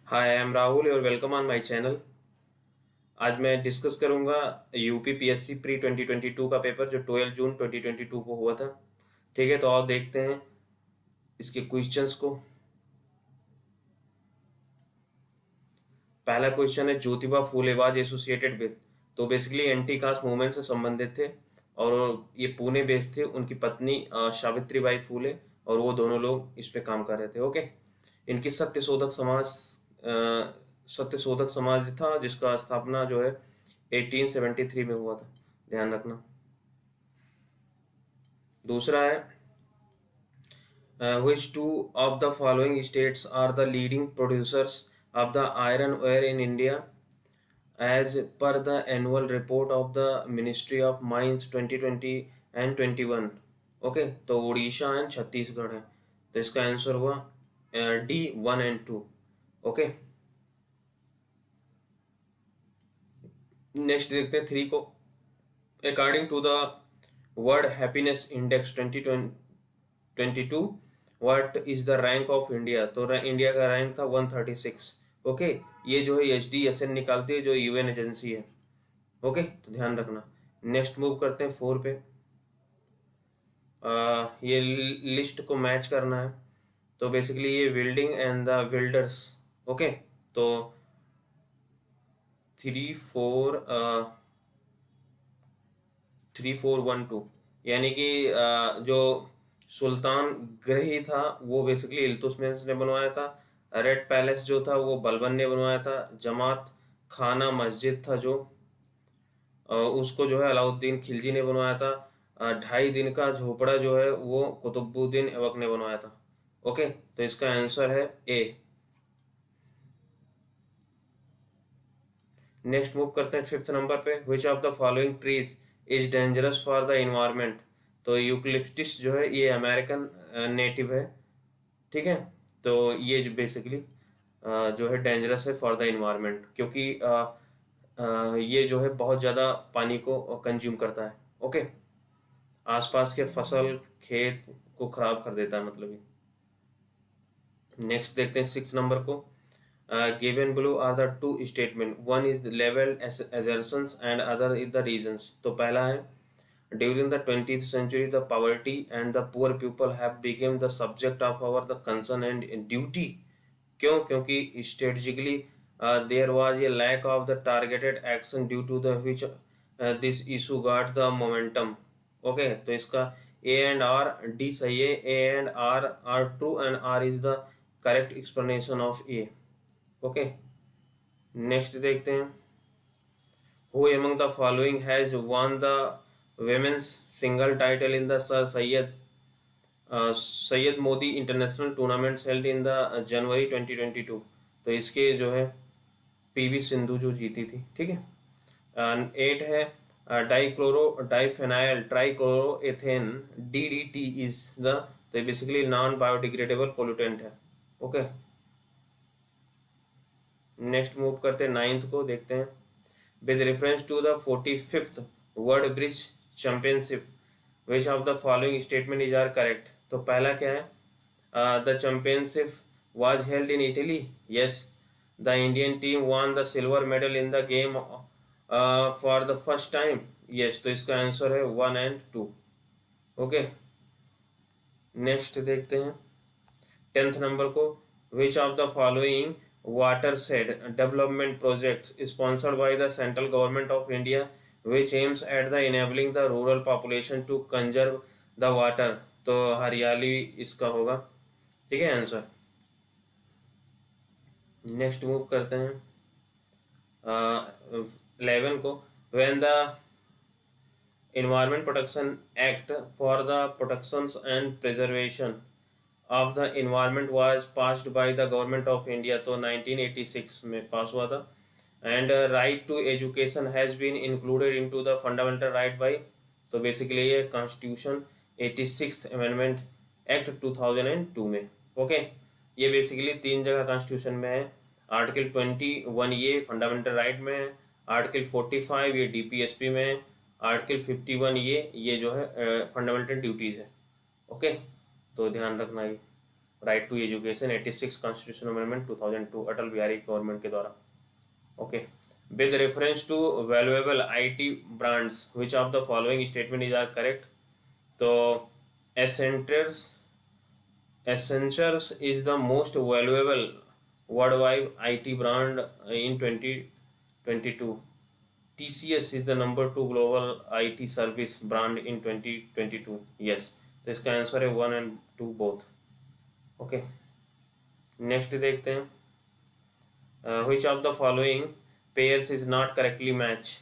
Hi I am Rahul और welcome on my channel. आज मैं डिस्कस करूंगा यूपी पीएससी प्री 2022 का पेपर जो 12 जून 2022 को हुआ था। ठीक है, तो आओ देखते हैं इसके क्वेश्चंस को। पहला क्वेश्चन है Jyotiba Phule was associated with. तो बेसिकली एंटी कास्ट मूवमेंट से संबंधित थे और ये पुणे बेस्ड थे। उनकी पत्नी सावित्री बाई फूले और वो दोनों लोग इस पे काम कर रहे थे। ओके, इनकी सत्यशोधक समाज था जिसका स्थापना जो है 1873 में हुआ था, ध्यान रखना। दूसरा है which two of the following states are the leading producers of the iron ore in India as per the annual report of the Ministry of Mines 2020 and 21। Okay, तो उड़ीसा एंड छत्तीसगढ़ है। तो इसका आंसर हुआ डी 1 एंड 2। ओके, नेक्स्ट देखते हैं 3 को। According to the world happiness index 2022 what is the rank of India. तो India का रैंक था 136। ओके, ये जो है HDSN निकालती है जो UN एजेंसी है। ओके, तो ध्यान रखना। नेक्स्ट मूव करते हैं 4 पे। ये लिस्ट को मैच करना है। तो बेसिकली ये building and the builders. Okay, तो 3412 यानी कि जो सुल्तान ग्रही था वो बेसिकली इल्तुतमिश ने बनवाया था। रेड पैलेस जो था वो बलबन ने बनवाया था। जमात खाना मस्जिद था जो उसको जो है अलाउद्दीन खिलजी ने बनवाया था। 2.5 दिन का झोपड़ा जो है वो कुतुबुद्दीन ऐबक ने बनवाया था। ओके, तो इसका आंसर है ए। नेक्स्ट मूव करते हैं 5th नंबर पे। विच of the following trees is dangerous for the environment. तो यूकलिप्टिस जो है ये अमेरिकन नेटिव है। ठीक है, तो ये जो बेसिकली जो है डेंजरस है फॉर द इन्वायरमेंट क्योंकि ये जो है बहुत ज़्यादा पानी को कंज्यूम करता है। ओके, आसपास के फसल खेत को खराब कर देता है मतलब ये। नेक्स्ट देखते हैं 6 नंबर को। given below are the two statement, one is the level assertions and other is the reasons। तो पहला है during the 20th century the poverty and the poor people have become the subject of our the concern and duty। क्यों? क्योंकि strategically there was a lack of the targeted action due to the which this issue got the momentum। Okay, तो इसका A and R D सही है। A and R true and R is the correct explanation of A. Okay, next देखते हैं who among the following has won the women's single title in the Sir Syed Modi international tournaments held in the January 2022। तो इसके जो है PV Sindhu जो जीती थी। ठीक है, 8 है dichloro diphenyl trichloro ethane DDT is the. तो बेसिकली नॉन बायोडिग्रेडेबल पोल्यूटेंट है। ओके, नेक्स्ट मूव करते हैं 9th को, देखते हैं with reference to the 45th world bridge championship which of the following statement is are correct. तो पहला क्या है the championship was held in Italy. Yes, the Indian team won the silver medal in the game for the first time. Yes, तो इसका answer है 1 and 2। Okay, next देखते हैं 10th number को। विच of the following watershed development projects sponsored by the central government of India which aims at the enabling the rural population to conserve the water। तो हरियाली इसका होगा। ठीक है आंसर। नेक्स्ट मूव करते हैं 11 को। when the Environment Protection Act for the protection and preservation of the environment was passed by the government of India। तो 1986 में पास हुआ था। And right to education has been included into the fundamental right by. तो basically ये constitution 86th amendment act 2002 में। Okay, ये basically 3 जगह कॉन्स्टिट्यूशन में है। आर्टिकल 21 ये फंडामेंटल राइट में है। आर्टिकल 45 ये DPSP में है। आर्टिकल 51 ये जो है फंडामेंटल ड्यूटीज़ है। ओके, तो ध्यान रखना ये। Right to education 86 constitution amendment 2002 Atal Bihari government के द्वारा। Okay, with reference to valuable IT brands which of the following statement is are correct. तो Accenture is the most valuable worldwide IT brand in 2022. TCS is the number 2 global IT service brand in 2022. Yes, तो इसका answer है 1 and 2 both. Okay, next देखते हैं which of the following pairs is not correctly match.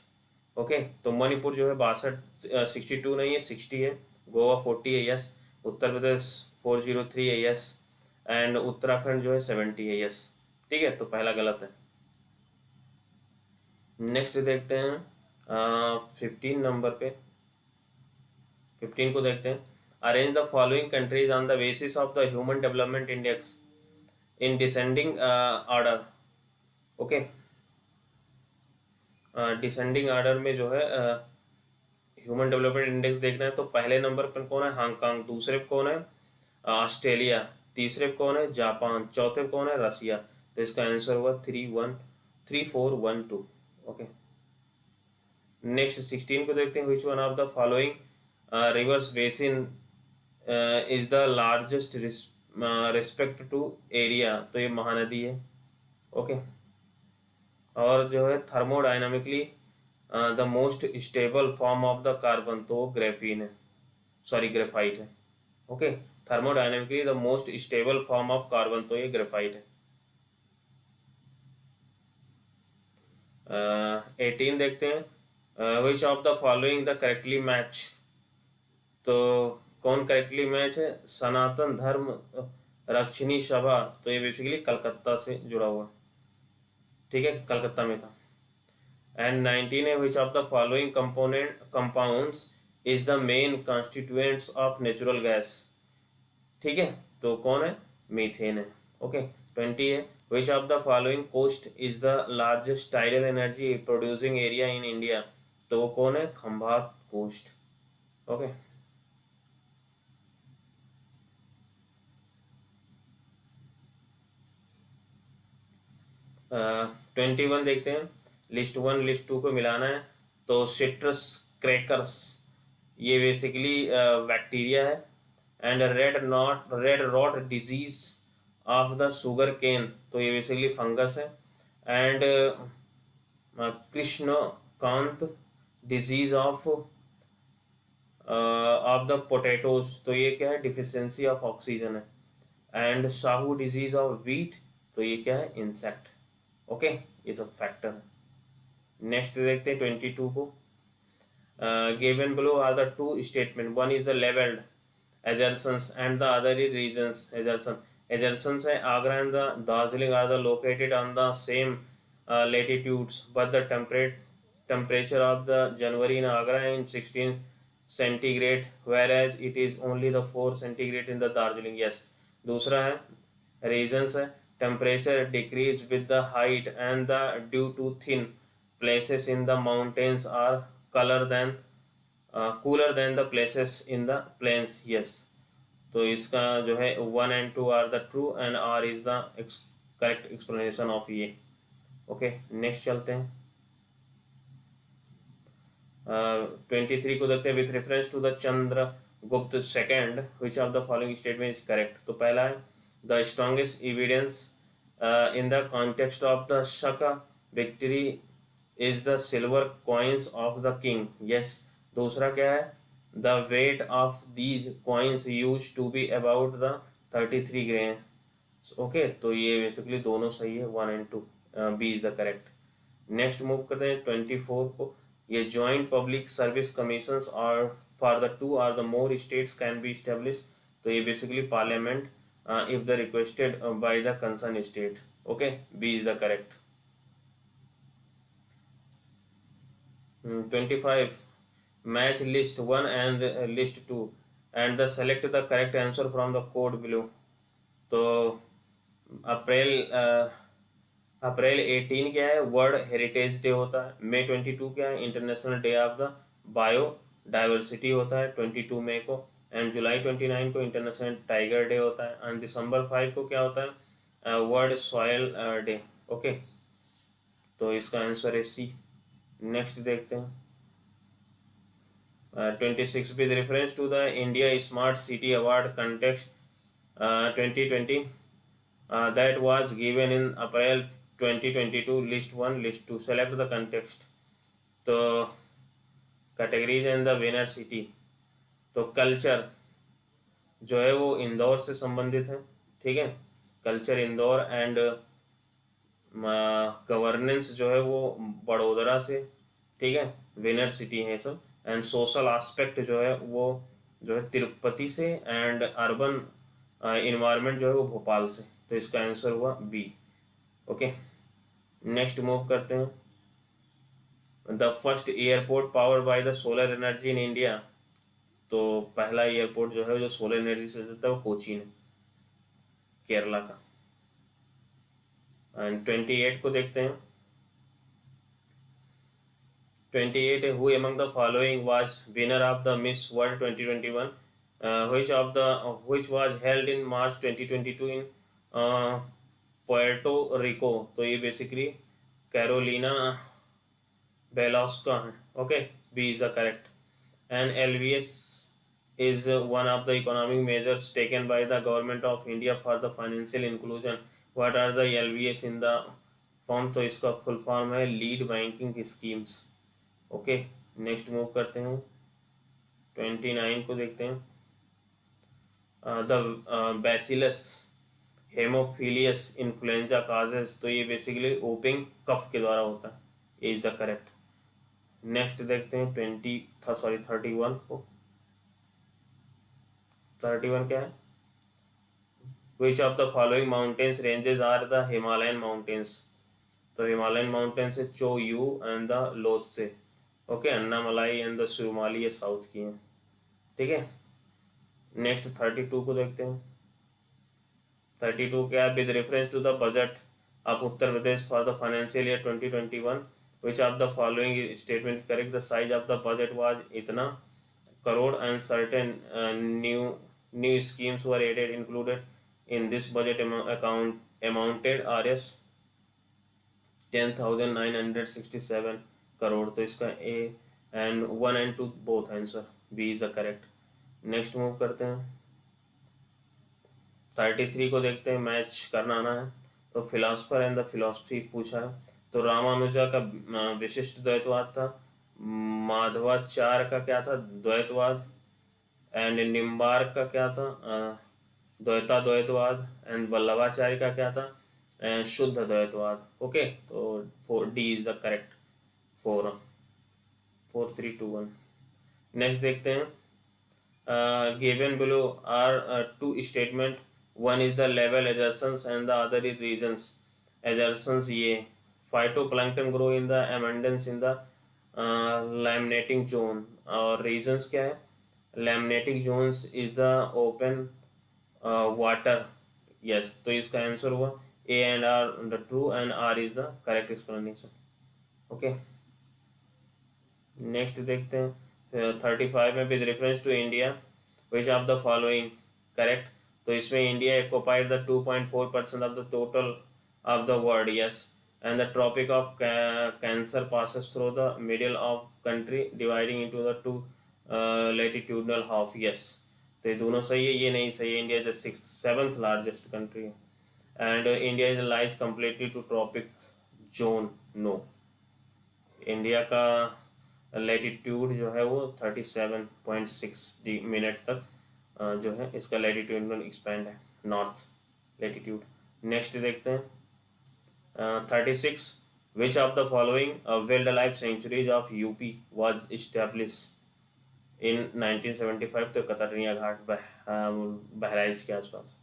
Okay, तो मणिपुर जो है 62 62 नहीं है 60 है, गोवा 40 है यस, उत्तर प्रदेश 403 है यस, एंड उत्तराखंड जो है 70 है यस। ठीक है, तो पहला गलत है। नेक्स्ट देखते हैं 15 नंबर पे, 15 को देखते हैं। Arrange the following countries on the basis of the human development index in descending order. Okay, descending order में जो है ह्यूमन डेवलपमेंट इंडेक्स देखना है तो पहले नंबर पर कौन है हांगकांग, दूसरे पे कौन है ऑस्ट्रेलिया, तीसरे पे कौन है जापान, चौथे पे कौन है रसिया। तो इसका आंसर हुआ 3412। ओके, नेक्स्ट 16 को देखते हैं। Which one of the following rivers basin is the largest respect to area. तो ये महानदी है। ओके, और जो है thermodynamically the most stable form of the carbon, तो ग्रेफीन है, सॉरी ग्रेफाइट है। Okay, thermodynamically the most stable form of carbon, तो ये ग्रेफाइट है। 18 देखते हैं। Which of the following the correctly match. तो कौन करेक्टली मैच है, सनातन धर्म रक्षिणी सभा, तो ये बेसिकली कलकत्ता से जुड़ा हुआ। ठीक है, कलकत्ता में था। एंड 19 है which of the following compounds is the main constituents of natural gas. ठीक है, तो कौन है, मीथेन है। ओके, 20 है which of the following coast is the largest tidal energy producing area in India. तो वो कौन है, खंभात कोस्ट। ओके, 21 देखते हैं। लिस्ट 1 लिस्ट 2 को मिलाना है तो सिट्रस क्रैकर्स ये बेसिकली बैक्टीरिया है। And red rot disease of the sugar cane, तो ये बेसिकली फंगस है। एंड कृष्णकांत डिजीज ऑफ द पोटैटोज, तो ये क्या है, डिफिशियंसी ऑफ ऑक्सीजन है। एंड साहू डिजीज ऑफ व्हीट, तो ये क्या है, इंसेक्ट। ओके, ये सब फैक्टर है। नेक्स्ट देखते हैं 22 को। Given below are the two statement, one is the levelled assertions and the other is reasons assertions है Agra and the Darjeeling are the located on the same latitudes but the temperature of the January in Agra in 16 centigrade whereas it is only the 4 centigrade in the Darjeeling। yes, दूसरा है reasons है temperature decrease with the height and the due to thin places in the mountains are cooler than the places in the plains। yes, तो इसका जो है 1 and 2 are the true and R is the correct explanation of ये। Okay, next चलते हैं। 23 को देखते हैं। With reference to the Chandragupta second which of the following statement is correct. तो पहला है the strongest evidence in the context of the Shaka victory is the silver coins of the king. Yes, दूसरा क्या है, the weight of these coins use to be about the 33 grain. Okay, तो ये basically दोनों सही है, 1 and 2 B is the correct. Next move करते हैं 24 को। ये joint public service commissions or for the 2 or the more states can be establish, तो ये basically parliament if the requested by the concern state. Okay, B is the correct. 25 match list 1 and list 2 and the select the correct answer from the code below। तो अप्रैल 18 क्या है, world heritage day होता है। मई 22 क्या है, international day of the bio diversity होता है 22 मई को। एंड जुलाई 29 को इंटरनेशनल टाइगर डे होता है, एंड दिसंबर 5 को क्या होता है, वर्ल्ड सॉयल डे। ओके, तो इसका आंसर है सी। नेक्स्ट देखते हैं 26 with reference to the India smart city award context 2020 that was given in April 2022, list 1 list 2, select the context। तो categories and the winner city, तो कल्चर जो है वो इंदौर से संबंधित है, ठीक है, कल्चर इंदौर, एंड गवर्नेंस जो है वो बड़ोदरा से, ठीक है, विनर सिटी है सब, एंड सोशल एस्पेक्ट जो है वो जो है तिरुपति से, एंड अर्बन इन्वायरमेंट जो है वो भोपाल से, तो इसका आंसर हुआ बी। ओके, नेक्स्ट मूव करते हैं the first airport powered by the solar energy in India. तो पहला एयरपोर्ट जो है जो सोलर एनर्जी से चलता है वो कोचीन है, केरला का। एंड 28 को देखते हैं 28 है, who among the following was winner of the Miss World 2021, which was held in March 2022 in Puerto Rico. तो ये बेसिकली कैरोलिना बेलास्का है। Okay, B is the correct. And LVS is one of the economic measures taken by the government of India for the financial inclusion। What are the LVS in the form? तो इसका full form है lead banking schemes. Okay, next move करते हैं 29 को देखते हैं the bacillus हेमोफिलियस influenza causes. तो ये बेसिकली ओपिंग कफ के द्वारा होता है, इज द करेक्ट। नेक्स्ट देखते हैं 31 को। 31 क्या है, which of the following mountains ranges are the Himalayan mountains. तो हिमालयन माउंटेन्स है Cho Oyu and the Lhotse. Okay, Annamalai and the Surumali ये साउथ की हैं, ठीक है। नेक्स्ट 32 को देखते हैं 32 क्या है, with reference to the budget of Uttar Pradesh for the financial year 2021, which of the following statement correct, the size of the budget was इतना crore and certain new schemes were added included in this budget account amounted Rs 10,967 crore. तो इसका A and 1 and 2 both answer, B is the correct. Next move करते हैं 33 को देखते हैं, match करना आना है। तो फिलोसफर एंड द फिलोसफी पूछा है। तो रामानुजा का विशिष्ट द्वैतवाद था, माधवाचार्य का क्या था, द्वैतवाद, एंड निम्बार्क का क्या था, द्वैतवाद, एंड वल्लभाचार्य का क्या था, शुद्ध द्वैतवाद। ओके, तो D is the correct. 4 3 2 1। Next देखते हैं given below are two statement, one is the level assertions and the other is reasons। assertions ये phytoplankton grow in the abundance in the laminating zone, और reasons क्या है, laminating zones is the open water। yes, तो इसका answer हुआ A and R the true and R is the correct explanation। okay, next देखते हैं 35 में, with reference to India which of the following correct. तो इसमें India occupied the 2.4% of the total of the world। yes, and the tropic of cancer passes through the middle of country dividing into the two latitudinal half। yes, तो ये दोनों सही है, ये नहीं सही है, India is the 7th largest country है, and India is lies completely to tropic zone. No, India का लैटिट्यूड जो है वो 37.6 मिनट तक जो है इसका लैटिट्यूड एक्सपेंड है, नॉर्थ लैटिट्यूड। नेक्स्ट देखते हैं 36, which of the following wild life sanctuaries of UP was establish in 1975। तो कतरनिया घाट बहराइच के आसपास।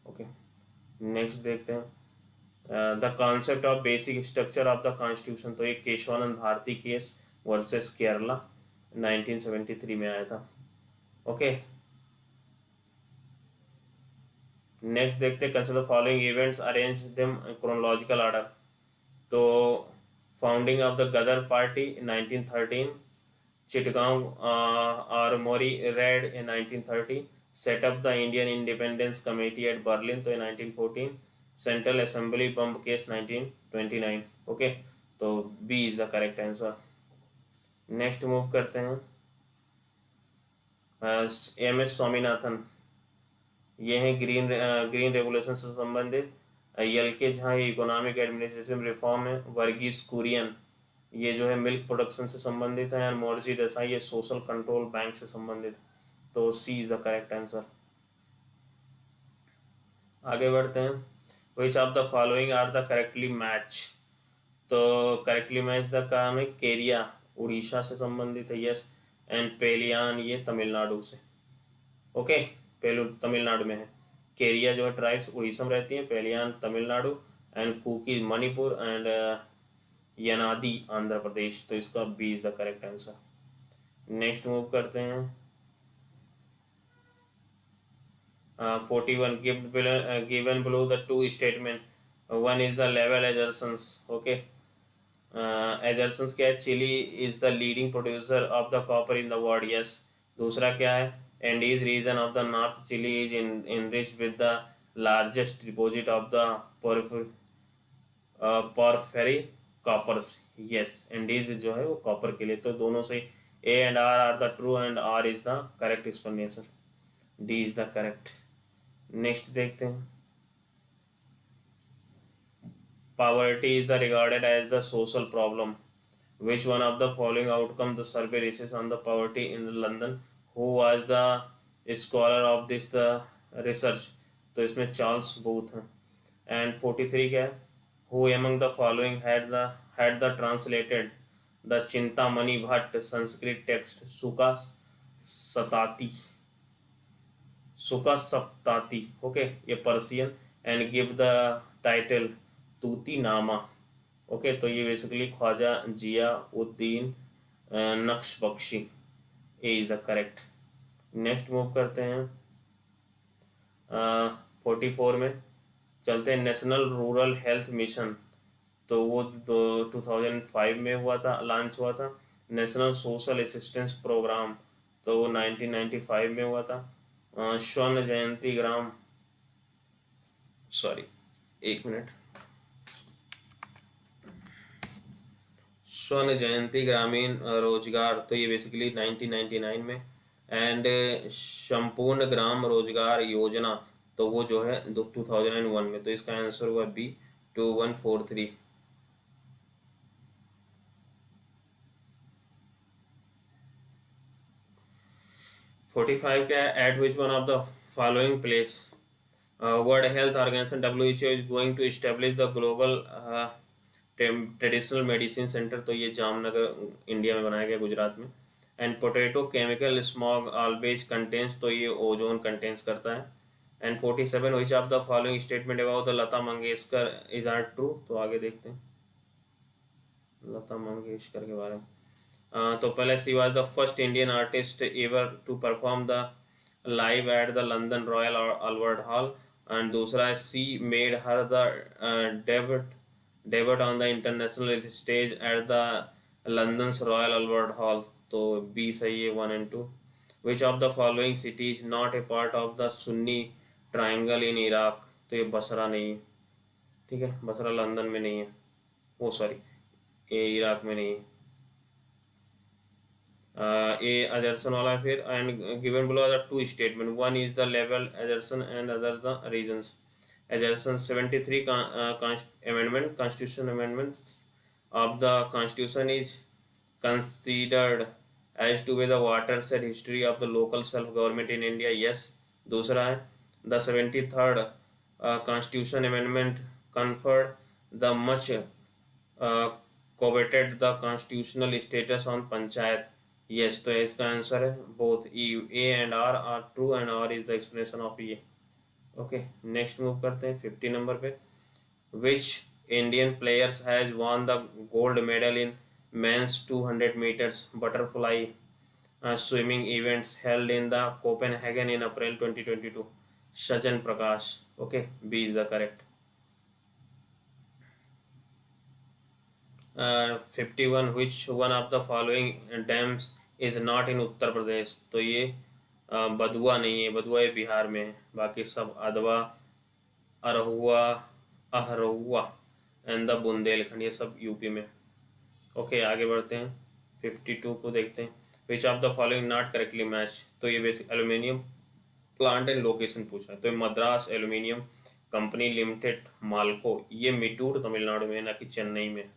ओके, नेक्स्ट देखते हैं the concept of basic structure of the constitution. तो ये केशवानंद भारती केस वर्सेस केरला 1973 में आया था। ओके, नेक्स्ट देखते हैं consider following events arrange them chronological order. तो founding of the Ghadar party 1913, Chittagong Armory raid in 1930, set up the Indian Independence Committee at Berlin तो in 1914, Central Assembly bomb case 1929. Okay, तो B is the correct answer. Next move करते हैं M S Swaminathan, ये हैं green regulation से संबंधित। यल के झा ये इकोनॉमिक एडमिनिस्ट्रेटिव रिफॉर्म है। वर्गीस कुरियन ये जो है मिल्क प्रोडक्शन से संबंधित है। और मोर्जी देसाई ये सोशल कंट्रोल बैंक से संबंधित। तो C is the correct answer. आगे बढ़ते हैं। Which of the following are the correctly match, तो करेक्टली मैच द काम है केरिया उड़ीसा से संबंधित है, यस। एंड पेलियान ये तमिलनाडु से। ओके, पेलू तमिलनाडु में है। केरिया जो है ट्राइब्स उड़ीसा में रहती हैं, पेलियान तमिलनाडु, एंड कुकी मणिपुर, एंड यनादी आंध्र प्रदेश। तो इसका B is the correct answer. Next move करते हैं 41 given below the two statement, one is the level assertions. Okay, assertions क्या है? Chile is the leading producer of the copper in the world, yes. दूसरा क्या है? Andes region of the north Chile is enriched with the largest deposit of the porphyry coppers, yes. Andes जो है वो copper के लिए। तो दोनों से A and R the true and R is the correct explanation. D is the correct. Next देखते हैं। Poverty is the regarded as the social problem. Which one of the following outcome the survey research on the poverty in London? Who was the scholar of this the research? तो इसमें Charles booth हैं। And 43 क्या है? Who among the following had the translated the Chintamani Bhatt Sanskrit text Shuka Saptati, okay, ये Persian, and give the title Tuti Nama. Okay, तो ये basically Khwaja Ziauddin Nakhshabi. A is the correct. Next move करते हैं 44 में चलते हैं। नेशनल रूरल हेल्थ मिशन, तो वो 2005 में हुआ था, लॉन्च हुआ था। नेशनल सोशल असिस्टेंस प्रोग्राम, तो वो 1995 में हुआ था। स्वर्ण जयंती ग्राम, सॉरी एक मिनट, स्वर्ण जयंती ग्रामीण रोजगार, तो ये बेसिकली 1999 में। एंड संपूर्ण ग्राम रोजगार योजना, तो वो जो है 2001 में। तो इसका आंसर हुआ बी 2143। 45 क्या है? At which one of the following place world health organization WHO is going to establish the global traditional medicine centre, तो ये जामनगर इंडिया में बनाया गया, गुजरात में। And potato chemical smog always contains, तो ये ओजोन कंटेंस करता है। And 47 which of the following statement about the Lata Mangeshkar is are true, तो आगे देखते हैं लता मंगेशकर के बारे में। तो पहले she was the first Indian artist ever to perform the live at the London Royal Albert Hall. And दूसरा है she made her the debut on the international stage at the London's Royal Albert Hall, तो B सही है 1 and 2। Which of the following city is not a part of the Sunni triangle in Iraq, तो ये बसरा नहीं है, ठीक है, Basra London में नहीं है, वो सॉरी ये इराक में नहीं है। ए assertion वाला है। फिर and given below the two statement, one is the level assertion and other the reasons. assertion 73 amendment, constitution amendment of the constitution is considered as to be the watershed history of the local self government in India, yes। दूसरा है the 73rd constitution amendment conferred the much coveted the constitutional status on panchayat, yes। तो इसका answer है both A and R true and R is the explanation of A. Okay, next move करते हैं 50 number पे। Which Indian players has won the gold medal in men's 200 meters butterfly swimming events held in the Copenhagen in April 2022? Sajan Prakash. Okay, B is the correct. 51 which one of the following dams is not in Uttar Pradesh, तो ये बदुआ नहीं है, बदुआ ये बिहार में है। बाकी सब अदवा, अरहुआ, अहरहुआ and the Bundelkhand, ये सब यूपी में। ओके आगे बढ़ते हैं, 52 को देखते हैं। Which of the following not correctly match, तो ये basic aluminium plant and location पूछा है, तो ये Madras aluminium company limited MALCO, ये मिटूर तमिलनाडु में, ना कि चेन्नई में।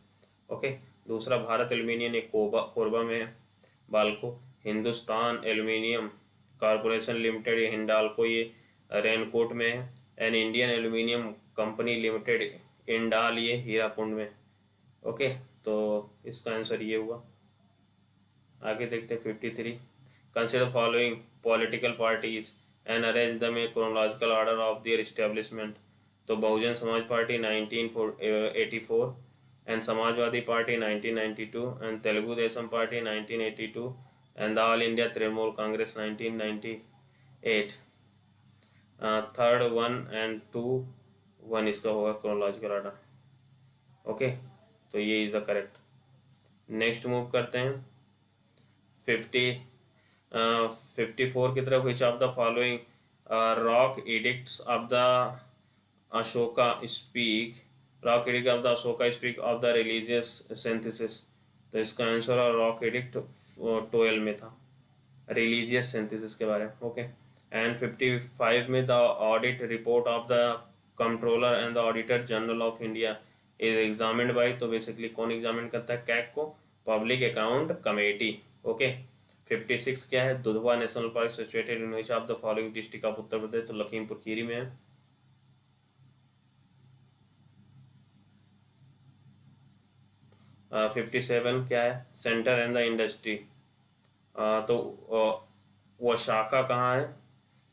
ओके, दूसरा भारत एल्यूमिनियम, ये कोरबा में है Balco. Hindustan aluminium corporation limited, ये हिंडाल्को, ये रेनकोट में है। And Indian aluminium company limited Indal, ये हीराकुंड में। ओके, तो इसका आंसर ये हुआ। आगे देखते हैं 53। Consider following political parties and arrange them a chronological order of their establishment, तो Bahujan Samaj party 1984 and Samajwadi party 1992 and Telugu Desam party 1982 and the all India Trinamool Congress 1998। Third 1 and 2 1 इसका होगा क्रोनोलॉजिकल ऑर्डर। ओके, तो ये is the correct. Next move करते हैं 54 की तरफ। Which of the following rock edicts of the Ashoka speak, rock edict of the Ashoka speak of the religious synthesis, तो इसका आंसर है रॉक एडिक्ट 12 में था, रिलीजियस सिंथेसिस के बारे में। ओके, एंड 55 में the audit report of the controller and the auditor general of India is examined bye, तो बेसिकली कौन एग्जामिन करता है, कैग को, पब्लिक अकाउंट कमेटी। ओके, 56 क्या है, Dudhwa national park situated in which of the following district of Uttar Pradesh, तो लखीमपुर खीरी में है। 57 क्या है, सेंटर एंड द इंडस्ट्री, तो ओसाका कहाँ है,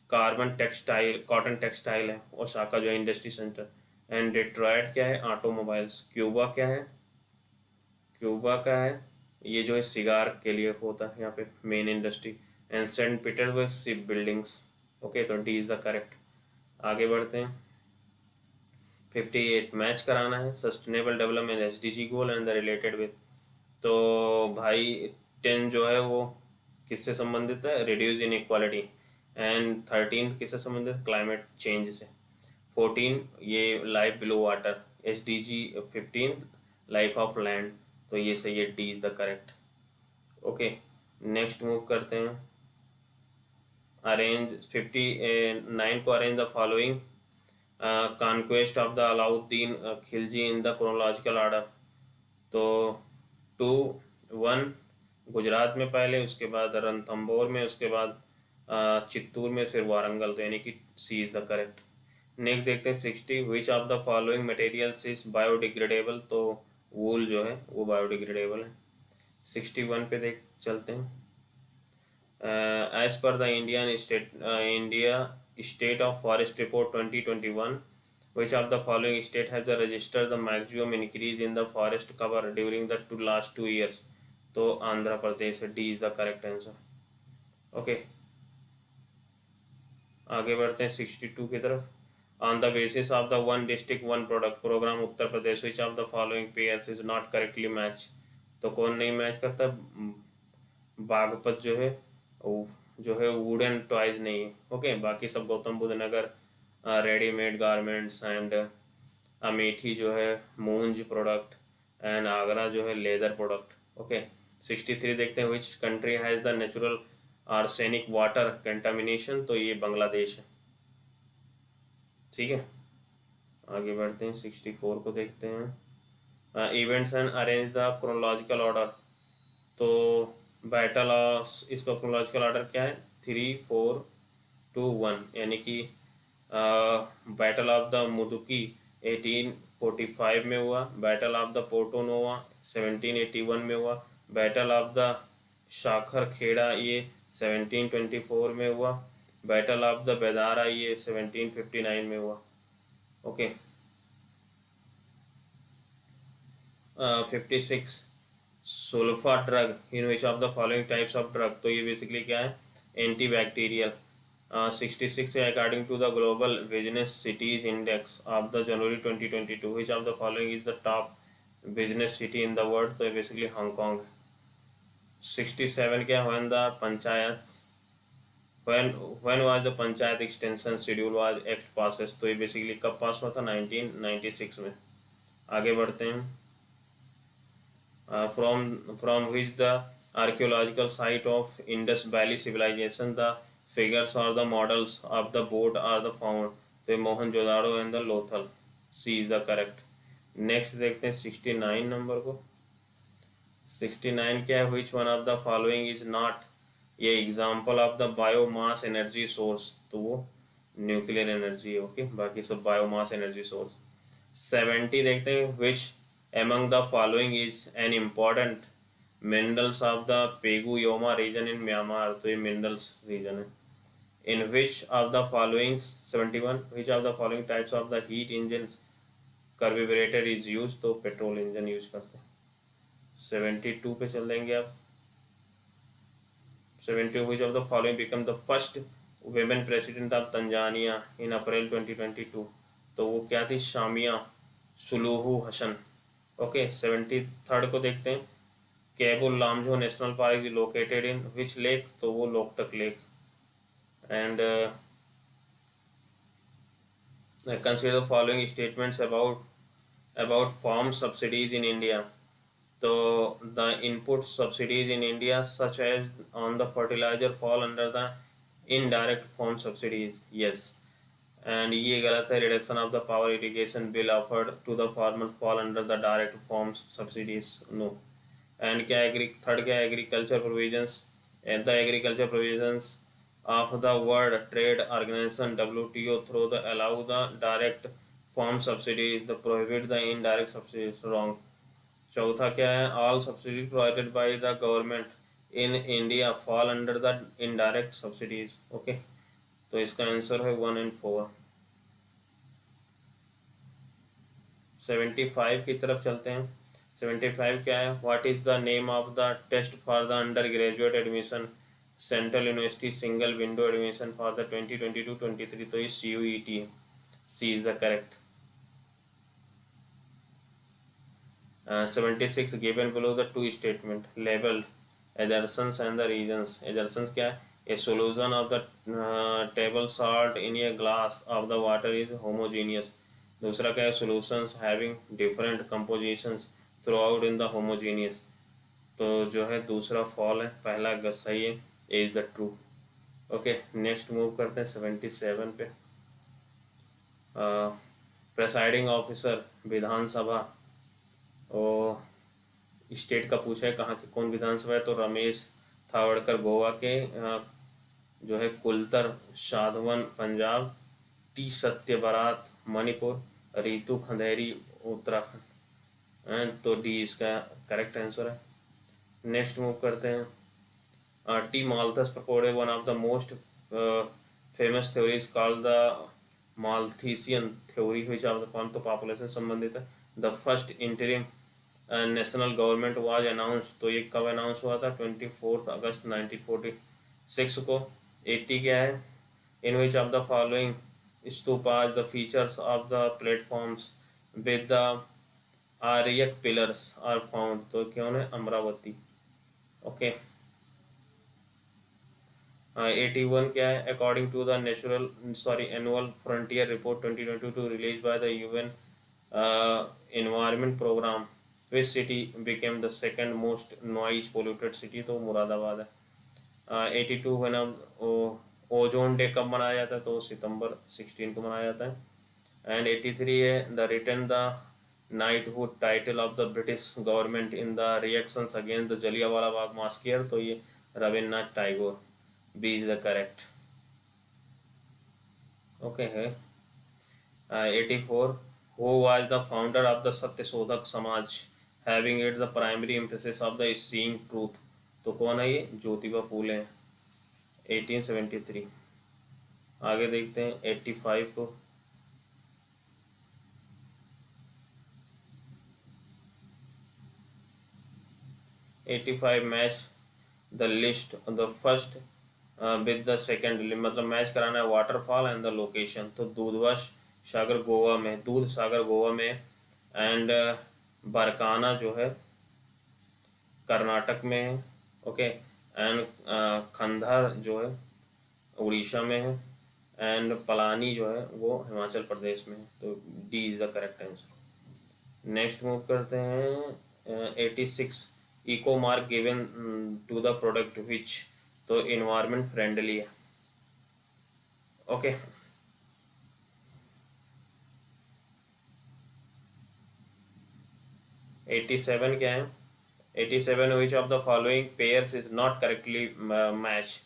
कार्बन टेक्सटाइल, कॉटन टेक्सटाइल है ओसाका जो है इंडस्ट्री सेंटर। एंड डिट्रॉयट क्या है, ऑटोमोबाइल्स। क्यूबा क्या है, क्यूबा का है ये जो है सिगार के लिए होता है यहाँ पे main industry. And Saint Petersburg ship buildings. Okay, तो डी इज द करेक्ट। आगे बढ़ते हैं 58 मैच कराना है sustainable development SDG goal and the related with, तो भाई 10 जो है वो किससे संबंधित है, रिड्यूस इन इक्वालिटी। एंड 13 किससे संबंधित, क्लाइमेट चेंज से। 14 ये life below water, SDG 15 life of land, तो ये सही है, D is the correct. Okay, next move करते हैं, अरेंज 59 को, arrange the following conquest of the Alauddin Khilji in the chronological order, तो 2 1 गुजरात में पहले, उसके बाद रणथंभौर में, उसके बाद चित्तूर में, फिर वारंगल, तो यानी कि सी इज द करेक्ट। नेक्स्ट देखते हैं 60। विच of the following materials is biodegradable, तो वूल जो है वो बायोडिग्रेडेबल है। 61 पे देख चलते हैं। As per the India state of forest report 2021, which of the following state has registered the maximum increase in the forest cover during the last 2 years, तो आंध्र प्रदेश है, D is the correct answer. Okay, आगे बढ़ते हैं 62 की तरफ। On the basis of the one district one product programme Uttar Pradesh, which of the following pairs is not correctly match, तो कौन नहीं मैच करता, बागपत जो है वुडन टॉयज नहीं है। ओके, बाकी सब गौतम बुद्ध नगर रेडीमेड गारमेंट्स एंड अमेठी जो है मूंज प्रोडक्ट एंड आगरा जो है लेदर प्रोडक्ट। ओके, 63 देखते हैं। Which country has the natural arsenic water contamination, तो ये बांग्लादेश है। ठीक है, आगे बढ़ते हैं 64 को देखते हैं। Events and arrange the chronological order, तो बैटल ऑफ, इसका क्रोनोलॉजिकल ऑर्डर क्या है, 3 4 2 1, यानी कि बैटल ऑफ द मुदुकी 1845 में हुआ, बैटल ऑफ द पोर्टो नोवा 1781 में हुआ, बैटल ऑफ द शाखर खेड़ा ये 1724 में हुआ, बैटल ऑफ द बेदारा ये 1759 में हुआ। Okay, 56 sulfa drug in which of the following types of drug, तो ये बेसिकली क्या है, anti bacterial. 66 according to the global business cities index of the January 2022, which of the following is the top business city in the world, तो basically Hong Kong. 67 क्या, when the panchayat when was the panchayat extension schedule was act passes, तो ये basically कब पास हुआ था, 1996 में। आगे बढ़ते हैं। From which the archaeological site of Indus Valley civilization the figures or the models of the boat are the found, तो Mohenjodaro and the Lothal, C is the correct. Next देखते हैं 69 नंबर को। 69 क्या है, which one of the following is not ये example of the biomass energy source, तो वो nuclear energy है। ओके, बाकी सब बायोमास एनर्जी सोर्स। 70 देखते हैं, which among the following is an important minerals of the Pegu Yoma region in Myanmar, तो ये मिनरल्स रीजन है। In which of the following 71 which of the following types of the heat engine carburettor is use, तो petrol engine use करते हैं। 72 पे चल देंगे आप। 72 which of the following become the first women president of Tanzania in April 2022, तो वो क्या थी, शामिया सुलूहू हसन। ओके, 73 को देखते हैं। Keibul Lamjao national park is located in which lake, तो वो Loktak lake. And consider the following statements about farm subsidies in India, so the input subsidies in India such as on the fertilizer fall under the indirect farm subsidies, yes, and ये गलत है। reduction of the power irrigation bill offered to the farmer fall under the direct farm subsidies, no। and क्या third क्या, agriculture provisions and the agriculture provisions of the World Trade Organization WTO through the allow the direct farm subsidies, the prohibit the indirect subsidies, wrong। चौथा क्या है, all subsidy provided by the government in India fall under the indirect subsidies. Okay, तो इसका answer है 1 and 4। 75 की तरफ चलते हैं। 75 क्या है, what is the name of the test for the under graduate admission central university single window admission for the 2022-23, तो ये CUET है, C is the correct. 76 given below the two statement labeled assertions and the reasons। assertions क्या है, a solution of the table salt in a glass of the water is homogeneous। दूसरा क्या है, solutions having different compositions throughout in the homogeneous, तो जो है दूसरा fall है, पहला सही है, A is the true. Okay, next move करते हैं 77 पे। प्रेसाइडिंग ऑफिसर विधानसभा और स्टेट का पूछा है, कहाँ की कौन विधानसभा है, तो रमेश थावड़कर गोवा के, जो है कुलतर साधवन पंजाब, टी सत्यबरात मणिपुर, रितु खंडेरी उत्तराखंड, तो डी इसका करेक्ट आंसर है। नेक्स्ट मूव करते हैं। T Malthus propounded one of the most famous theories called the Malthusian theory which of the कौन, तो पॉपुलेशन संबंधित है। The first interim national government was announce, तो ये कब अनाउंस हुआ था, 24 अगस्त 1946 को। 80 क्या है, in which of the following stupas the features of the platforms with the ayaka pillars are found, तो क्यों है, अमरावती। ओके, 81 क्या है, according to the annual frontier report 2022 release by the UN environment programme which city became the second most noise polluted city, तो मुरादाबाद है। 82 when ozone day कब मनाया जाता है, तो सितंबर 16 को मनाया जाता है। एंड 83 है, the return the knighthood title of the British government in the reactions against the Jallianwala Bagh massacre, तो ये Rabindranath Tagore, B is the correct. Okay है। 84 who was the founder of the Satyashodhak Samaj having it the primary emphasis of the seeing truth, तो कौन है ये, ज्योतिबा फूले हैं, 1873। आगे देखते हैं 85 को। Match the list the first with the second, मतलब मैच कराना है वाटरफॉल एंड द लोकेशन, तो दूध सागर गोवा में एंड बरकाना जो है कर्नाटक में है, ओके। एंड खंधार जो है उड़ीसा में है, एंड पलानी जो है वो हिमाचल प्रदेश में है। तो D is the correct answer. Next move करते हैं 86 eco mark given to the product which, तो इन्वायरमेंट फ्रेंडली है। ओके। 87 क्या है? 87 which of the following pairs is not correctly match,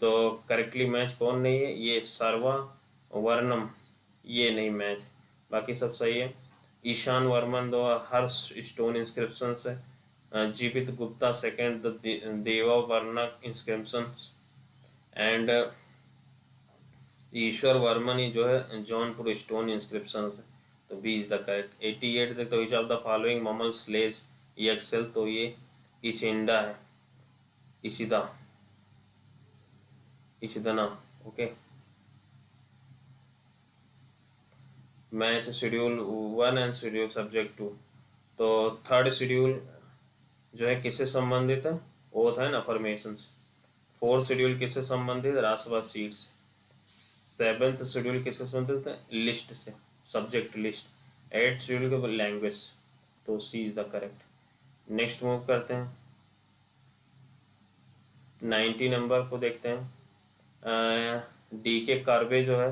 तो करेक्टली मैच कौन नहीं है? ये सर्वा वर्णम, ये नहीं मैच, बाकी सब सही है। ईशान वर्मन दो हर्ष स्टोन इंस्क्रिप्शन है, जीवित गुप्ता सेकंड द देवा वर्णक इंस्क्रिप्शन, एंड ईश्वर वर्मन ही जो है जौनपुर स्टोन इंस्क्रिप्शन है। तो बी इज द करेक्ट। 88 देखते which of the following mammals lays ये एक्सेल, तो ये इचिंडा है, echidna, echidna. Okay. Match schedule 1 and schedule subject 2, तो थर्ड शेड्यूल जो है किससे संबंधित है? Oath and affirmations. Fourth schedule किससे संबंधित? राष्ट्रवाद सीट से। सेवेंथ शेड्यूल किससे संबंधित है? लिस्ट से, सब्जेक्ट लिस्ट। एट्थ शेड्यूल के लैंग्वेज, तो C is the correct. Next move करते हैं 90 नंबर को देखते हैं। डी के कार्वे जो है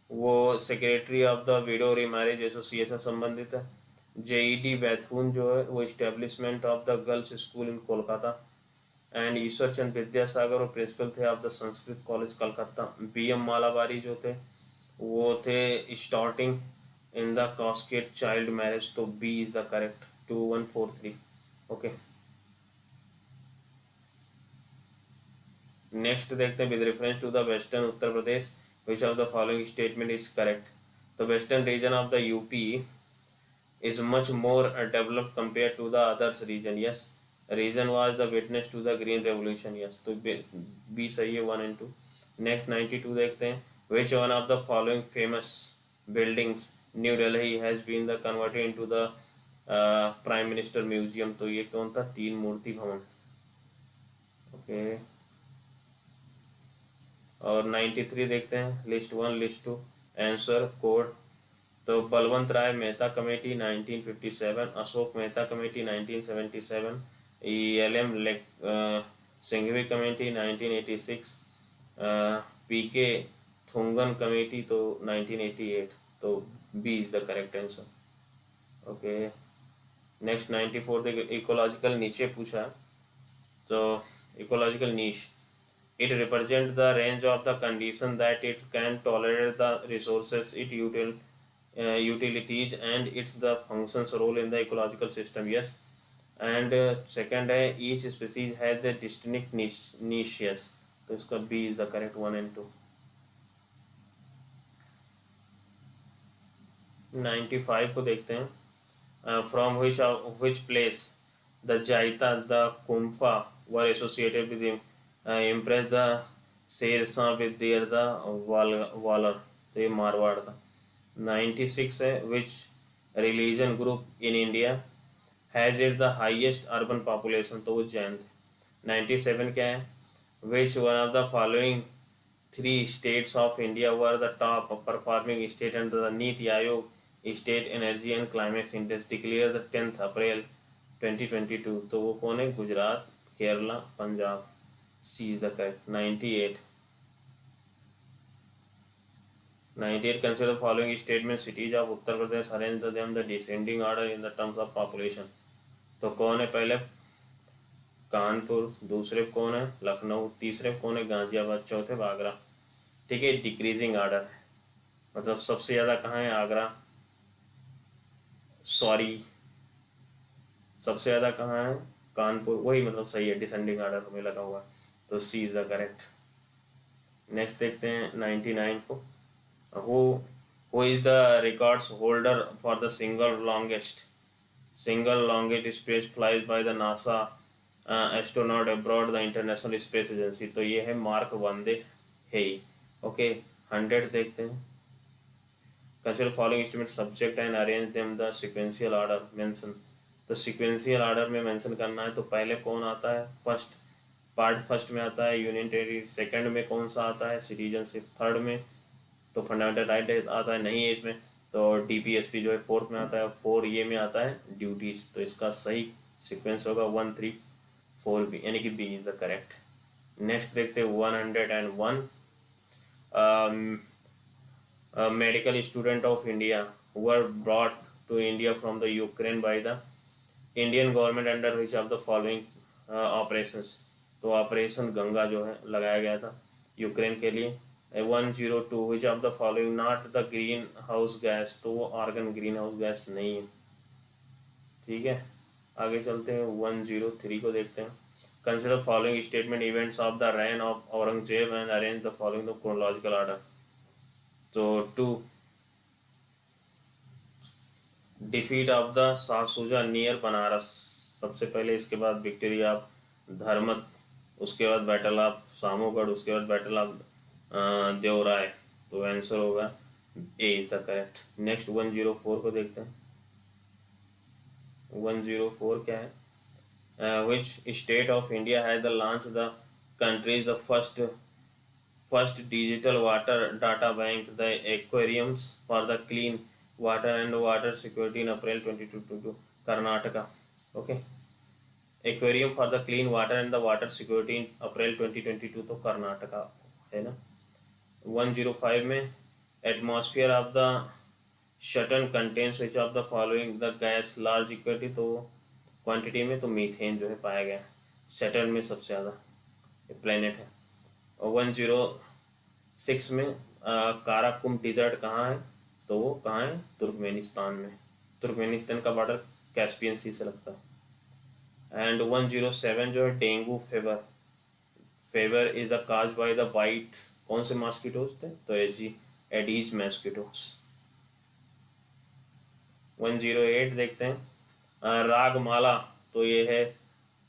वो secretary of the widow remarriage association संबंधित है। जेईडी बैथून जो है वो establishment of the girls school in Kolkata, and Ishwar Chand Vidyasagar वो प्रिंसिपल थे of the Sanskrit college Calcutta. B M Malabari जो थे वो थे स्टार्टिंग इन द कॉस्केट चाइल्ड मैरिज, तो B is the correct. 2143। Okay. Next देखते हैं with reference to the western Uttar Pradesh which of the following statement is correct, तो western region of the UP is much more developed compared to the others region, yes, region was the witness to the green revolution, yes, तो B सही है 1 and 2। Next 92 देखते हैं which one of the following famous buildings new Delhi has been the converted into the prime minister museum, तो ये कौन था? तीन मूर्ति भवन। ओके। और 93 देखते हैं लिस्ट 1 लिस्ट 2 आंसर कोड, तो Balwant Rai Mehta committee 1957, Ashok Mehta committee 1977, L M. Singhvi committee 1986, P K. Thungon committee तो 1988, तो B is the correct answer. Okay. Next 94 देखिए इकोलॉजिकल नीचे पूछा, तो इकोलॉजिकल नीच, it represents the range of the condition that it can tolerate the resources it utilities and its the functions role in the ecological system, yes, and second है each species has the distinct niches, तो इसका B is the correct 1 and 2। 95 को देखते हैं from which place the Jaita the Kumpha were associated with him, impress the Sher Shah with their the वालर, तो ये मारवाड़ था। 96 है which religion group in India has it the highest urban population, तो वो जैन थे। 97 क्या है? which one of the following three states of India were the top performing state under the Niti Aayog State Energy and Climate Index declared the 10th April 2022, तो वो कौन है? Gujarat, Kerala, Punjab. C is the correct. 98 consider the following statement cities of Uttar Pradesh arrange them the descending order in the terms of population, तो कौन है? पहले कानपुर, दूसरे कौन है? लखनऊ, तीसरे कौन है? गाजियाबाद, चौथे आगरा। ठीक है, डिक्रीजिंग ऑर्डर है, मतलब सबसे ज़्यादा कहाँ है? आगरा, सॉरी सबसे ज़्यादा कहाँ है? कानपुर, वही मतलब सही है, डिसेंडिंग ऑर्डर हमें लगा हुआ, तो सी इज़ द करेक्ट। नेक्स्ट देखते हैं 99 को, who is the records holder for the single longest space flight by the NASA astronaut abroad the International Space Agency, तो ये है मार्क वंदे है। ओके। 100 देखते हैं consider following instrument subject and arrange them the sequential order mention, तो sequential order में mention करना है। तो पहले कौन आता है, फर्स्ट पार्ट फर्स्ट में आता है यूनियन टेरिटरी, सेकंड में कौन सा आता है सिटीजनशिप, थर्ड में तो फंडामेंटल राइट आता है, नहीं है इसमें, तो डीपीएसपी जो है फोर्थ में आता है, 4 ये में आता है ड्यूटीज। तो इसका सही सीक्वेंस होगा 1 3 4 बी, यानी कि B is the correct. Next देखते हैं 101, medical student of India were brought to India from the Ukraine by the Indian government under which of the following operations. तो ऑपरेशन गंगा जो है लगाया गया था यूक्रेन के लिए। 102 which of the following not the green house gas, तो वो आर्गन ग्रीन हाउस गैस नहीं है। ठीक है, आगे चलते हैं 103 को देखते हैं। Consider following statement events of the rain of Aurangzeb and arrange the following the chronological order. तो 2 defeat of the Shah Shuja near Banaras, सबसे पहले, इसके बाद विक्ट्री ऑफ धर्मत, उसके बाद बैटल ऑफ सामोगढ़, उसके बाद बैटल ऑफ देवराय। तो आंसर होगा ए इज द करेक्ट। नेक्स्ट 104 को देखते हैं। 104 क्या है, which state of India has the launched the country's the first digital water data bank, the aquariums for the clean water and water security in April 2022, Karnataka. Okay, aquarium for the clean water and the water security in April 2022, तो कर्नाटका है ना। 105 में atmosphere of the Saturn contains which of the following the gas large equity, तो quantity में तो methane जो है पाया गया सैटर्न में सबसे ज़्यादा प्लेनेट है। और 106 में काराकुम डिजर्ट कहाँ है, तो वो कहाँ है, तुर्कमेनिस्तान में। तुर्कमेनिस्तान का बॉर्डर कैस्पियन सी से लगता है। एंड 107 जो है dengue fever is the cause by the bite, कौन से मॉस्किटोज थे, तो एडीज मॉस्किटोज। 108 देखते हैं। रागमाला, तो ये है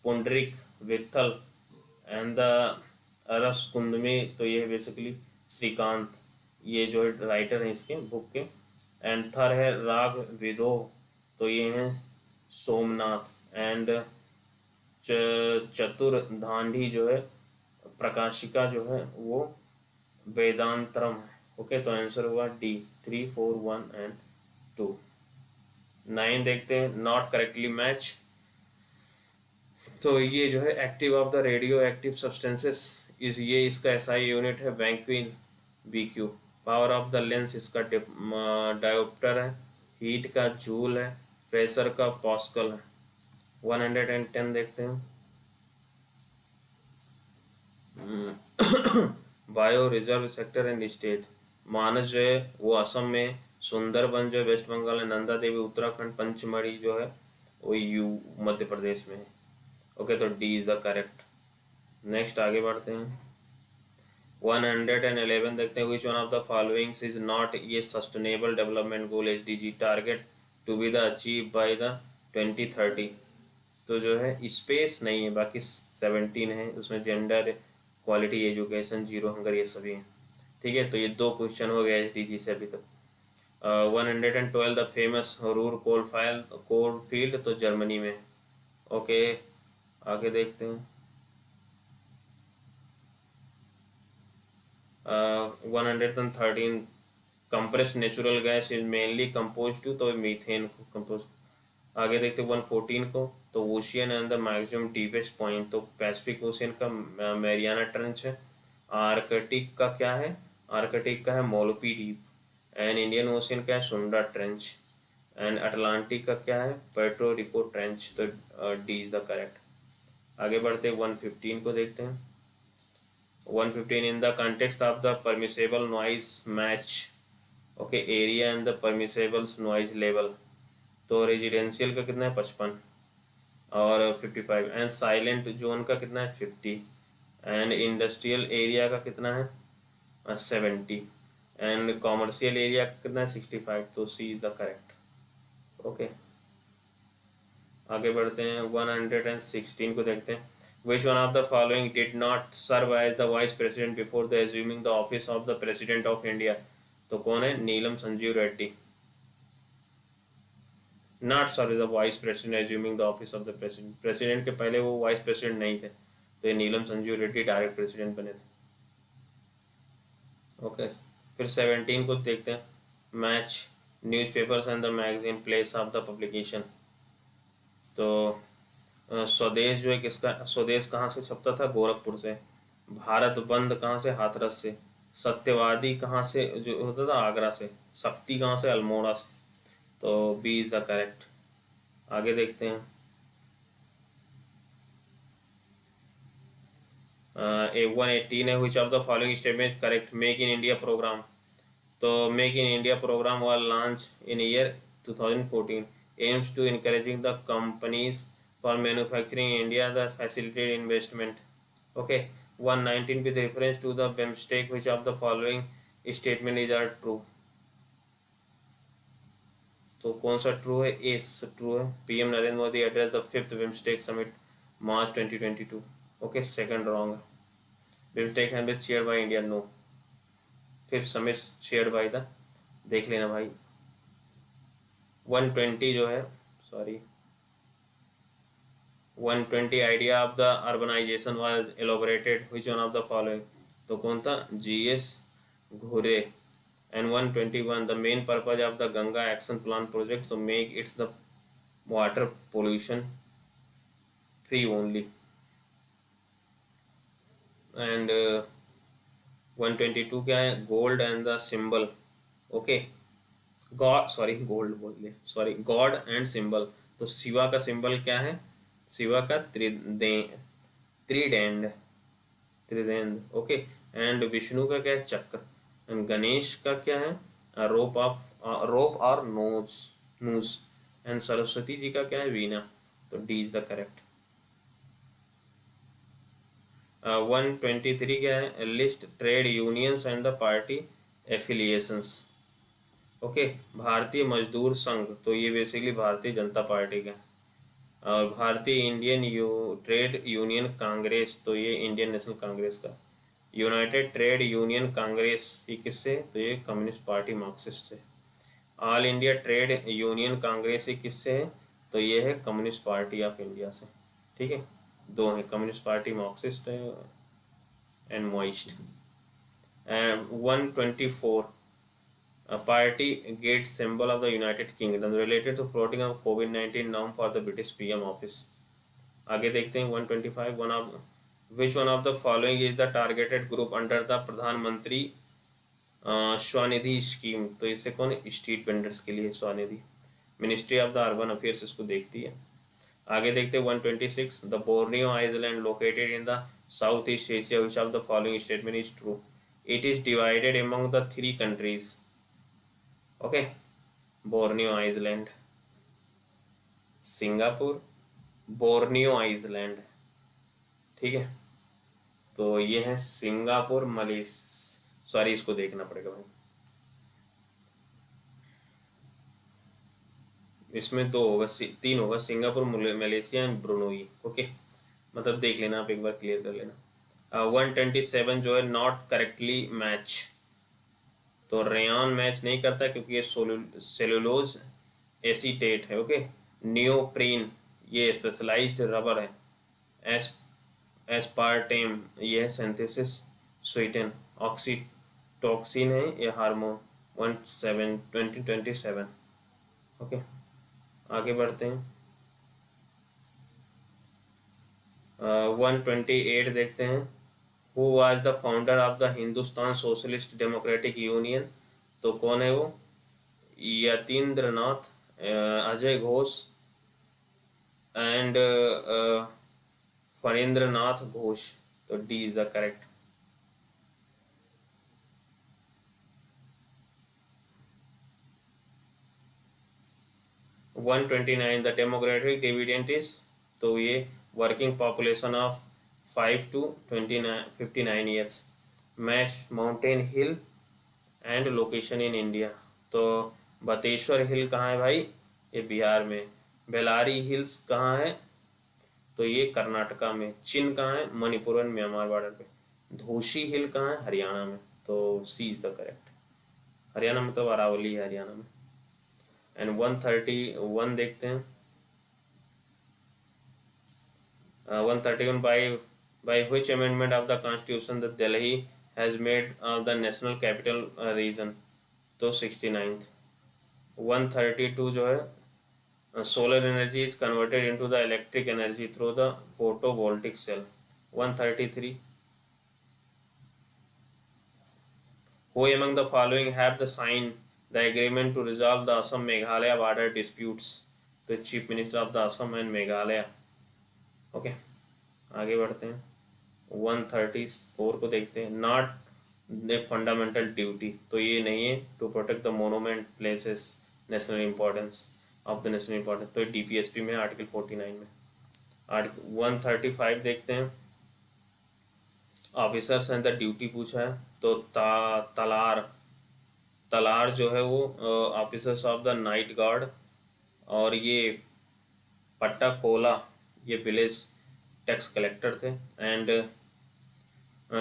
पुंडरिक विठल, एंड द रसकुंदमी, तो ये है बेसिकली श्रीकांत, ये जो है राइटर हैं इसके बुक के। एंड थर है राग विदो, तो ये हैं सोमनाथ। एंड चतुर्धांडी जो है प्रकाशिका जो है वो वेदांतरम है। ओके, तो आंसर हुआ डी 3 4 1 एंड 2। 9 देखते हैं, नॉट करेक्टली मैच, तो ये जो है active of the radioactive substances इस ये इसका एसआई यूनिट है वैंक्विन BQ। Power of the lens इसका डायोप्टर है, हीट का जूल है, प्रेशर का पास्कल है। 110 देखते हैं। Bio reserve sector and state, Manas जो है वो असम में, सुंदरबन जो है वेस्ट बंगाल में, नंदा देवी उत्तराखंड, पंचमढ़ी जो है वो मध्य प्रदेश में है। ओके, तो D is the correct. Next आगे बढ़ते हैं। 111 देखते हैं, which one of the followings is not ये sustainable development goal SDG target to be the achieve by the 2030। तो जो है स्पेस नहीं है, बाकी 17 है, उसमें gender quality education zero hunger ये सभी हैं। ठीक है, तो ये 2 क्वेश्चन हो गया SDG से अभी तक। 112 the famous Ruhr coal field, तो जर्मनी में। ओके, आगे देखते हैं। 113 compressed natural gas is mainly compose to, तो मीथेन को कंपोज। आगे देखते हैं 114 को, तो ocean and the maximum deepest point, तो पैसिफिक ओशियन का मैरियाना ट्रेंच है। आर्कटिक का क्या है, आर्कटिक का है मोलोपी डीप। एंड इंडियन ओशियन का है सुंडा ट्रेंच। एंड अटलांटिक का क्या है, पेट्रो रिको ट्रेंच, तो डी इज द करेक्ट। आगे बढ़ते 115 को देखते हैं। 115 in the context of the permissible noise match, okay, area and the permissible noise level, तो रेजिडेंशियल का कितना है 55 और 55, एंड साइलेंट जोन का कितना है 50, एंड इंडस्ट्रियल एरिया का कितना है 70, एंड कॉमर्शियल एरिया का कितना है 65, तो C is the correct. Okay, आगे बढ़ते हैं 116 को देखते हैं। Which one of the following did not serve as the vice president before the assuming the office of the president of India? तो कौन है, Neelam Sanjiva Reddy. Not sorry the vice president assuming the office of the president, president के पहले वो vice president नहीं थे, तो ये नीलम संजीव रेड्डी डायरेक्ट प्रेसिडेंट बने थे। ओके, फिर 17 को देखते हैं, match newspapers and the magazine place of the publication. तो स्वदेश जो है किसका, स्वदेश कहाँ से छपता था, गोरखपुर से। भारत बंद कहाँ से, हाथरस से। सत्यवादी कहाँ से जो होता था, आगरा से। शक्ति कहाँ से, अल्मोड़ा से। तो बी इज द करेक्ट। आगे देखते हैं, A118 है, which of the following statement correct, make in India programme. तो make in India programme was launched in year 2014, aims to encouraging the companies for manufacturing in India that facilitate investment. Okay, 119 with reference to the BIMSTEC, which of the following statement is are true। तो कौन सा true है, A true है। PM Narendra Modi address the 5th BIMSTEC summit March 2022। Okay, second wrong है। BIMSTEC has been chaired by India, no. 5th summit chaired by the, देख लेना भाई। 120 जो है, sorry 120 idea of the urbanisation was elaborated which one of the following. तो कौन था, GS Ghurye. And 121 the main purpose of the Ganga action plan project, तो make it's the water pollution free only. And 122 क्या है, gold and the symbol. Okay, God, sorry gold बोल दिया, sorry, God and symbol. तो शिवा का सिंबल क्या है, शिवा का त्रिडेंड, त्रिदेंद। ओके, एंड विष्णु का क्या है, चक्र। एंड गणेश का क्या है, रोप और नोज, नूस। एंड सरस्वती जी का क्या है, वीणा। तो डी इज द करेक्ट। 123 क्या है, list trade unions and the party affiliations. Okay, भारतीय मजदूर संघ, तो ये बेसिकली भारतीय जनता पार्टी का। और भारतीय इंडियन ट्रेड यूनियन कांग्रेस, तो ये इंडियन नेशनल कांग्रेस का। यूनाइटेड ट्रेड यूनियन कांग्रेस, ये किससे, तो ये कम्युनिस्ट पार्टी मार्क्सिस्ट से। All India trade union Congress, ये किससे है, तो ये है कम्युनिस्ट पार्टी ऑफ इंडिया से। ठीक है, दो हैं, communist party Marxist and moist. And 124 a party gate symbol of the United Kingdom related to floating of COVID-19 norm for the British PM office। आगे देखते हैं 125 one of which one of the following is the targeted group under the प्रधानमंत्री Svanidhi scheme. तो इससे कौन, street vendors के लिए Svanidhi, ministry of the urban affairs इसको देखती है। आगे देखते हैं 126 the Borneo island located in the south east Asia, which of the following statement is true. It is divided among the 3 countries. Okay, Borneo island, Singapore, Borneo island. ठीक है, तो ये है सिंगापुर, सॉरी इसको देखना पड़ेगा भाई, इसमें 2 होगा, 3 होगा, Singapore, Malaysia and Brunei. Okay, मतलब देख लेना आप, एक बार क्लियर कर लेना। 127 जो है, नॉट करेक्टली मैच। तो रेयन मैच नहीं करता क्योंकि ये सेलुलोज एसीटेट है। ओके, नियोप्रीन ये स्पेशलाइज्ड रबर है। एस एस्पार्टेम ये है सिंथेसिस स्वीटन। ऑक्सीटॉक्सिन है ये हार्मोन। 2027। ओके, आगे बढ़ते हैं। 128 देखते हैं, who was the founder of the Hindustan socialist democratic union. तो कौन है वो, यतीन्द्र नाथ, अजय घोष एंड फणींद्र नाथ घोष। तो D is the correct. One 129 the demographic dividend is, तो ये working population of 5 to 59 years. Match mountain hill and location in India. तो बतेश्वर हिल कहाँ है भाई, ये बिहार में। बेलारी हिल्स कहाँ है, तो ये कर्नाटका में। चिन कहाँ है, मणिपुर एंड म्यांमार बॉर्डर पे। धोशी हिल कहाँ है, हरियाणा में। तो C is the correct. Haryana मतलब अरावली है हरियाणा में। एंड 131 देखते हैं. 131, by which amendment of the constitution the Delhi has made the national capital region. तो 69th. 132 जो है, solar energy is converted into the electric energy through the photovoltaic cell. 133, who among the following have the signed the agreement to resolve the Assam Meghalaya border disputes? तो chief minister of the Assam and Meghalaya. Okay, आगे बढ़ते हैं. 134 को देखते हैं. Not the fundamental duty, तो ये नहीं है. To protect the monument places national importance of the national importance, तो डीपीएसपी में आर्टिकल 49 में. आर्टिकल 135 देखते हैं. ऑफिसर्स एंड द ड्यूटी पूछा है, तो तलार जो है वो officers of the night guard, और ये पट्टा कोला ये विलेज टैक्स कलेक्टर थे. एंड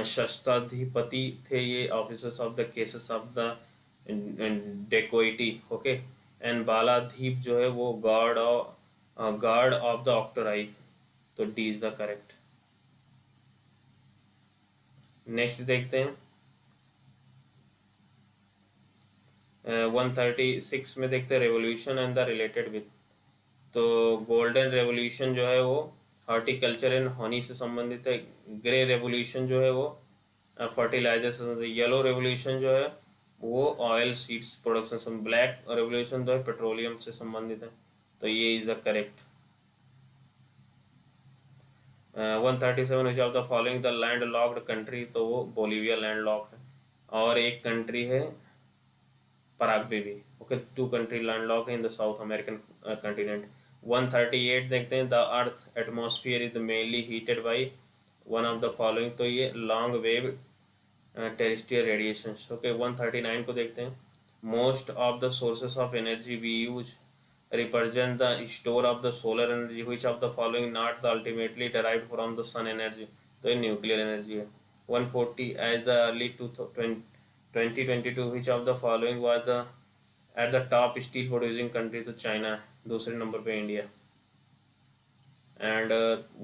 शस्त्राधिपति थे ये officers of the cases of the dacoity. Okay. And बालाधीप जो है वो गार्ड ऑफ द ऑक्टोराई, तो D is the correct. Next देखते हैं. 136 में देखते हैं revolution and the related with. तो गोल्डन रेवोल्यूशन जो है वो हॉर्टिकल्चर एंड हनी से संबंधित है. ग्रे रेवोल्यूशन जो है वो फर्टिलाइजर से. येलो रेवोल्यूशन जो है वो ऑयल सीड्स प्रोडक्शन से. ब्लैक रेवोल्यूशन जो है पेट्रोलियम से संबंधित है, तो ये is the correct. 137 which of the following the land locked country, तो वो बोलीविया लैंड लॉक है. और एक कंट्री है पराग्वे भी. ओके, 2 कंट्री लैंड लॉक है in the South American continent. 138 देखते हैं. The earth atmosphere is mainly heated by one of the following, तो ये long wave terrestrial radiation. Okay. 139 को देखते हैं. Most of the sources of energy we use represent the store of the solar energy, which of the following not the ultimately derived from the sun energy, तो ये nuclear energy है. 140 as the early 2022 which of the following was the at the top steel producing country, तो China है. दूसरे number पे India. And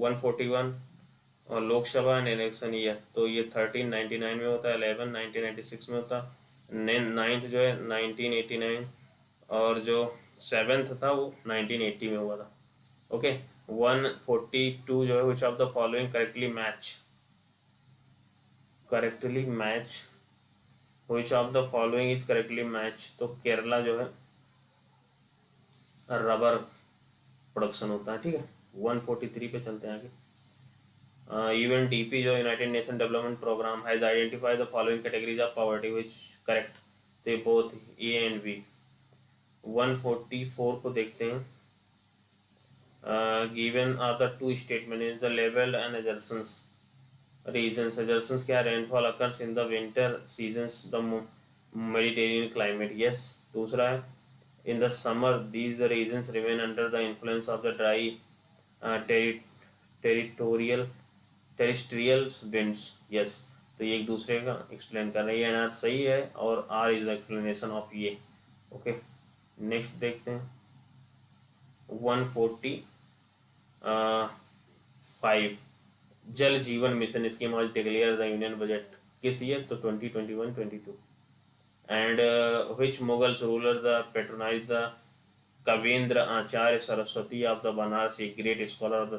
141 और Lok Sabha and election year, तो ये 1399 में होता है, 11 1996 में होता है, 9th जो है 1989, और जो 7th था वो 1980 में हुआ था. ओके. 142 जो है which of the following correctly match which of the following is correctly match, तो केरला जो है रबर प्रोडक्शन होता है. ठीक है. 143 पे चलते हैं आगे. UNDP जो United Nation development programme has identified the following categories of poverty, which correct, तो बोथ ए एंड बी. 144 को देखते हैं. Given are the 2 statement is the level and एजर्सन्स रीजन्स. एजर्सन्स क्या, rainfall occurs in the winter seasons the Mediterranean climate. Yes. दूसरा है in the summer these the reasons remain under the influence of the dry terrestrial winds. Yes. तो ये एक दूसरे का एक्सप्लेन कर रही है. एन आर सही है और R is the explanation of ये. ओके. नेक्स्ट देखते हैं. 145 Jal Jeevan mission scheme was declare the union budget. किस ईयर, तो 2021-22. And which Mughals ruler the patronise the Kavindra Acharya Saraswati of the Banaras, a great scholar of the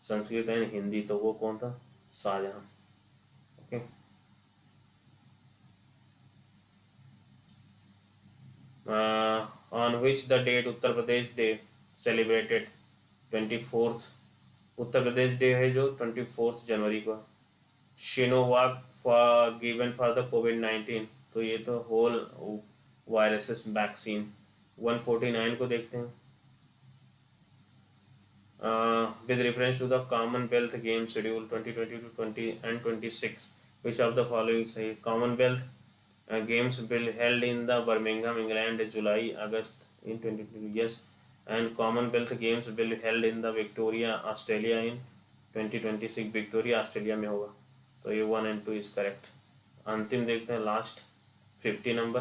Sanskrit and Hindi, तो वो कौन था, Shahjahan. Okay. On which the date Uttar Pradesh Day celebrated 24th. Uttar Pradesh day है जो 24 जनवरी को. शिनोवाक given for the कोविड-19, तो ये तो होल वायरसेस वैक्सीन. 149 को देखते हैं. With reference to the Commonwealth Games schedule 2022 and 26, which of the following say Commonwealth games will held in the Birmingham, England, July-August in 2022. Yes. And Commonwealth games will held in the Victoria, Australia in 2026. Victoria, Australia में होगा, तो ये 1 and 2 is correct. अंतिम देखते हैं last 50 number.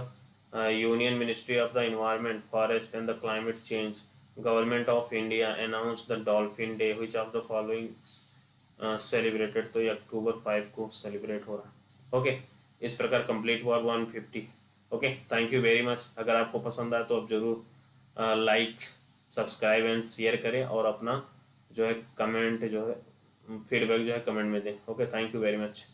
Union ministry of the environment forest and the climate change government of India announce the dolphin day which of the following celebrated. तो ये अक्टूबर 5 को सेलिब्रेट हो रहा है। ओके, इस प्रकार कंप्लीट हुआ 150। Okay, thank you very much. अगर आपको पसंद आए तो आप ज़रूर लाइक सब्सक्राइब एंड शेयर करें और अपना जो है कमेंट जो है फीडबैक जो है कमेंट में दें। Okay, thank you very much.